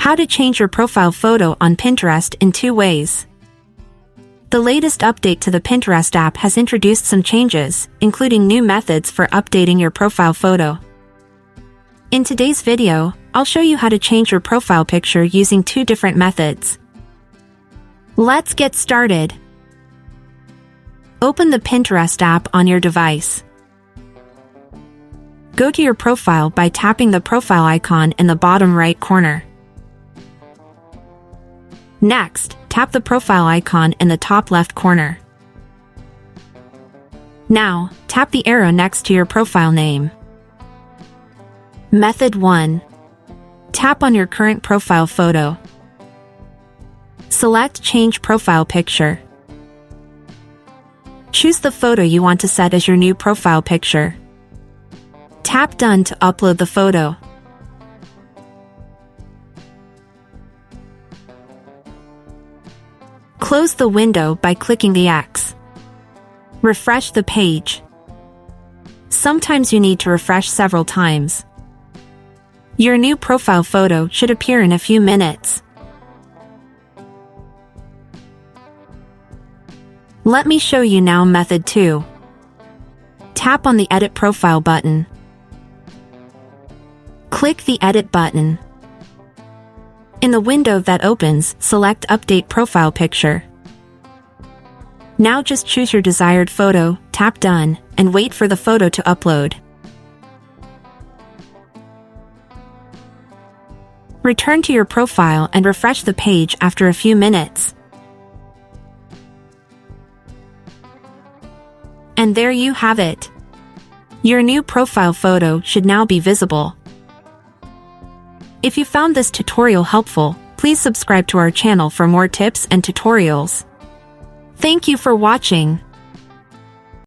How to change your profile photo on Pinterest in 2 ways. The latest update to the Pinterest app has introduced some changes, including new methods for updating your profile photo. In today's video, I'll show you how to change your profile picture using 2 different methods. Let's get started. Open the Pinterest app on your device. Go to your profile by tapping the profile icon in the bottom right corner. Next, tap the profile icon in the top left corner. Now, tap the arrow next to your profile name. Method 1. Tap on your current profile photo. Select Change Profile Picture. Choose the photo you want to set as your new profile picture. Tap Done to upload the photo. Close the window by clicking the X. Refresh the page. Sometimes you need to refresh several times. Your new profile photo should appear in a few minutes. Let me show you now method 2. Tap on the Edit Profile button. Click the Edit button. In the window that opens, select Update Profile Picture. Now just choose your desired photo, tap Done, and wait for the photo to upload. Return to your profile and refresh the page after a few minutes. And there you have it. Your new profile photo should now be visible. If you found this tutorial helpful, please subscribe to our channel for more tips and tutorials. Thank you for watching.